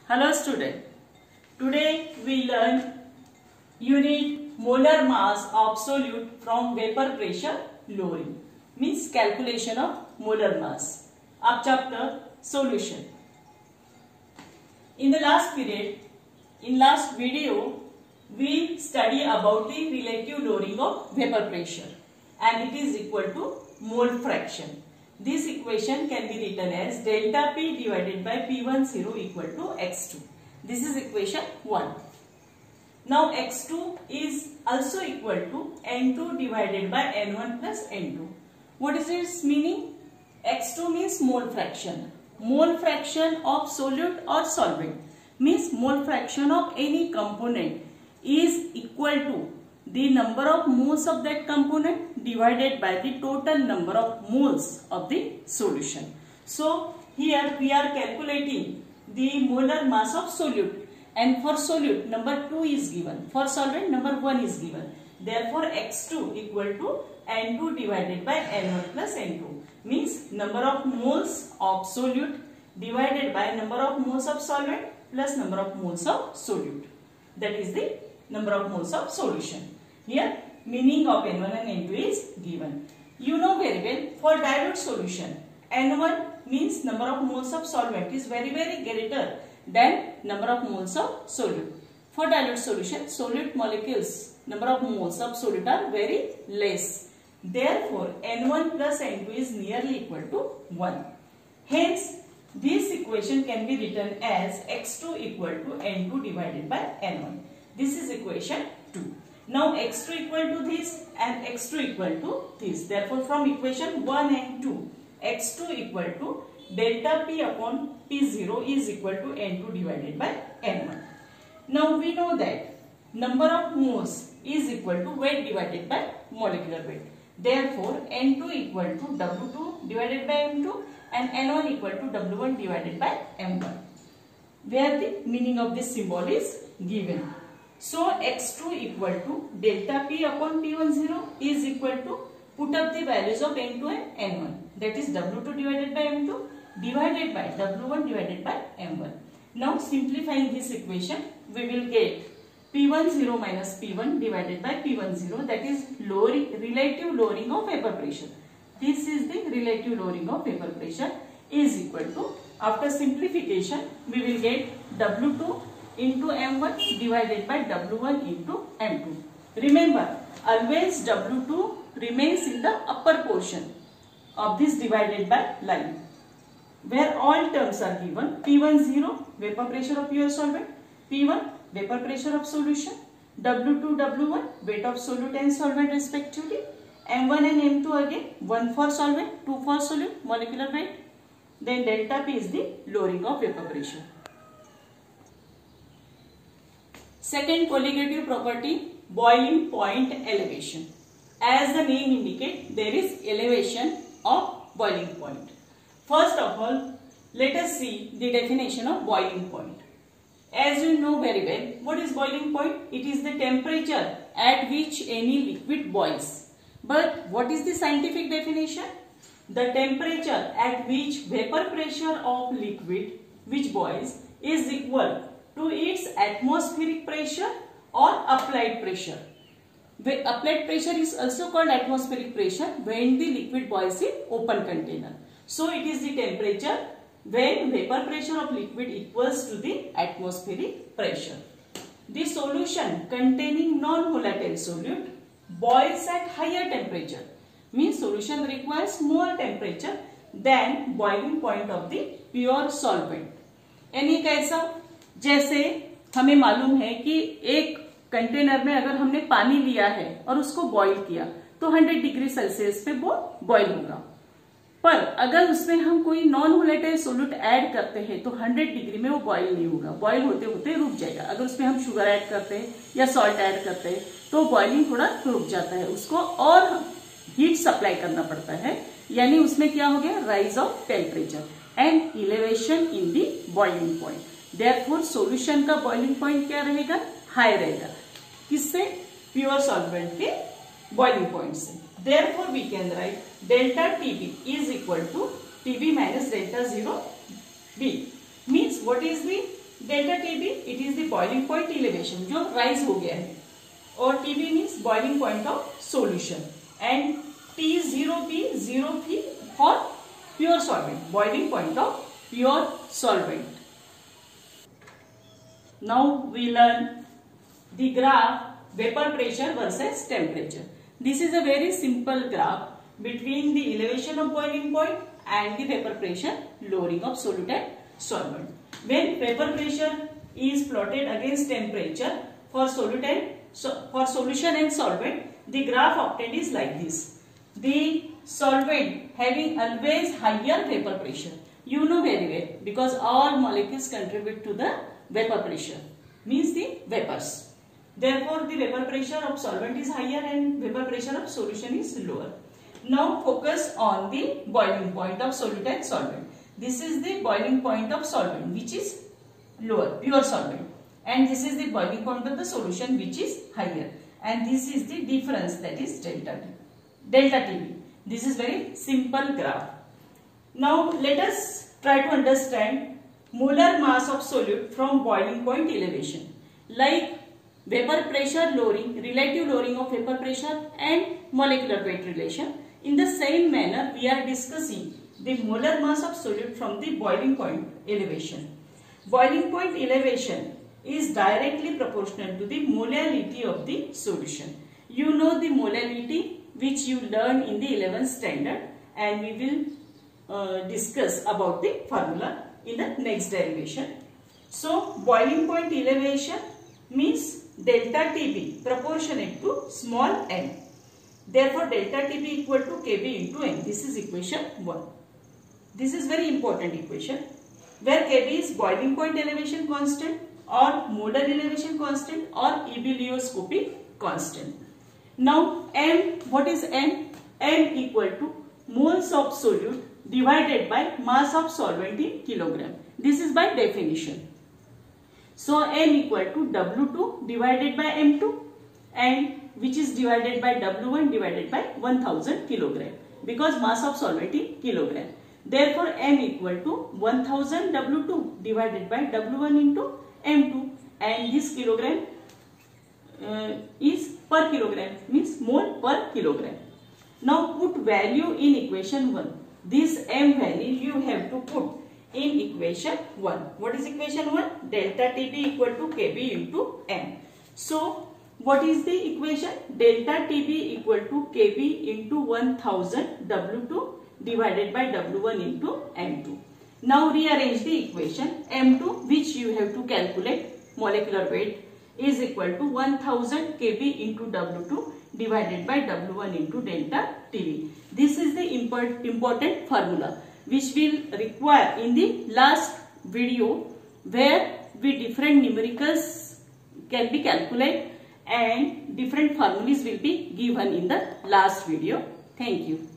Hello student. Today we learn unit molar mass of solute from vapor pressure lowering. Means calculation of molar mass. Of chapter solution. In the last video, we study about the relative lowering of vapor pressure and it is equal to mole fraction. This equation can be written as delta P divided by P10 equal to X2. This is equation 1. Now X2 is also equal to N2 divided by N1 plus N2. What is its meaning? X2 means mole fraction. Mole fraction of solute or solvent means mole fraction of any component is equal to the number of moles of that component divided by the total number of moles of the solution. So here we are calculating the molar mass of solute, and for solute number 2 is given, for solvent number 1 is given. Therefore X2 equal to N2 divided by N1 plus N2 means number of moles of solute divided by number of moles of solvent plus number of moles of solute. That is the number of moles of solution. Here meaning of N1 and N2 is given. You know very well, for dilute solution N1 means number of moles of solvent is very greater than number of moles of solute. For dilute solution, solute molecules number of moles of solute are very less. Therefore N1 plus N2 is nearly equal to 1. Hence this equation can be written as X2 equal to N2 divided by N1. This is equation 2. Now X2 equal to this and X2 equal to this. Therefore from equation 1 and 2, X2 equal to delta P upon P0 is equal to N2 divided by N1. Now we know that number of moles is equal to weight divided by molecular weight. Therefore N2 equal to W2 divided by M2 and N1 equal to W1 divided by M1, where the meaning of this symbol is given. So X2 equal to delta P upon P10 is equal to, put up the values of N2 and N1, that is W2 divided by M2 divided by W1 divided by M1. Now simplifying this equation, we will get P10 minus P1 divided by P10, that is relative lowering of vapor pressure. This is the relative lowering of vapor pressure is equal to, after simplification we will get W2 into M1 divided by W1 into M2. Remember, always W2 remains in the upper portion of this divided by line, where all terms are given. P10 vapor pressure of pure solvent, P1 vapor pressure of solution, W2 W1 weight of solute and solvent respectively, M1 and M2 again, 1 for solvent, 2 for solute molecular weight. Then delta P is the lowering of vapor pressure. Second colligative property, boiling point elevation. As the name indicates, there is elevation of boiling point. First of all, let us see the definition of boiling point. As you know very well, what is boiling point? It is the temperature at which any liquid boils. But what is the scientific definition? The temperature at which vapor pressure of liquid which boils is equal to its atmospheric pressure or applied pressure. The applied pressure is also called atmospheric pressure when the liquid boils in open container. So it is the temperature when vapor pressure of liquid equals to the atmospheric pressure. The solution containing non-volatile solute boils at higher temperature, means solution requires more temperature than boiling point of the pure solvent. यानी कैसा? जैसे हमें मालूम है कि एक container में अगर हमने पानी लिया है और उसको बॉईल किया तो 100 डिग्री सेल्सियस पे वो बॉईल होगा, पर अगर उसमें हम कोई नॉन वोलेटाइल सोल्यूट ऐड करते हैं तो 100 डिग्री में वो बॉईल नहीं होगा, बॉईल होते होते रुक जाएगा. अगर उसमें हम शुगर ऐड करते हैं या सॉल्ट ऐड करते हैं तो बॉइलिंग थोड़ा रुक जाता है, उसको और हीट सप्लाई करना पड़ता है. यानी उसमें क्या हो गया? Rise of temperature and elevation in the boiling point. Therefore solution का बॉइलिंग पॉइंट क्या रहेगा? हाई रहेगा. किससे? प्योर सॉल्वेंट के बॉइलिंग पॉइंट से. Therefore we can write delta TB is equal to TB minus delta 0 B. Means what is the delta TB it is the boiling point elevation जो rise हो गया है, और TB means boiling point of solution, and T0P for pure solvent, boiling point of pure solvent. Now we learn the graph vapor pressure versus temperature. This is a very simple graph between the elevation of boiling point and the vapor pressure lowering of solute and solvent. When vapor pressure is plotted against temperature for solute and for solution and solvent, the graph obtained is like this. The solvent having always higher vapor pressure. You know very well because all molecules contribute to the vapor pressure, means the vapors. Therefore, the vapor pressure of solvent is higher and vapor pressure of solution is lower. Now focus on the boiling point of solute and solvent. This is the boiling point of solvent which is lower, pure solvent, and this is the boiling point of the solution which is higher, and this is the difference, that is delta Tb. This is very simple graph. Now let us try to understand molar mass of solute from boiling point elevation, like vapor pressure lowering, relative lowering of vapor pressure and molecular weight relation. In the same manner, we are discussing the molar mass of solute from the boiling point elevation. Boiling point elevation is directly proportional to the molality of the solution. You know the molality which you learned in the 11th standard, and we will discuss about the formula in the next derivation. So boiling point elevation means delta Tb proportionate to small m. Therefore delta Tb equal to Kb into m. This is equation 1. This is very important equation, where Kb is boiling point elevation constant or molar elevation constant or ebullioscopy constant. Now m, what is m? M equal to moles of solute divided by mass of solvent in kilogram. This is by definition. So m equal to W2 divided by M2, and which is divided by W1 divided by 1000 kilogram, because mass of solvent in kilogram. Therefore m equal to 1000 W2 divided by W1 into M2, and this kilogram is per kilogram, means mole per kilogram. Now put value in equation 1. This m value you have to put in equation 1. What is equation 1? Delta Tb equal to Kb into m. So what is the equation? Delta Tb equal to Kb into 1000 W2 divided by W1 into M2. Now rearrange the equation. M2, which you have to calculate molecular weight, is equal to 1000 Kb into W2 divided by W1 into delta Tb. This is the important formula which will require in the last video, where we different numericals can be calculated and different formulas will be given in the last video. Thank you.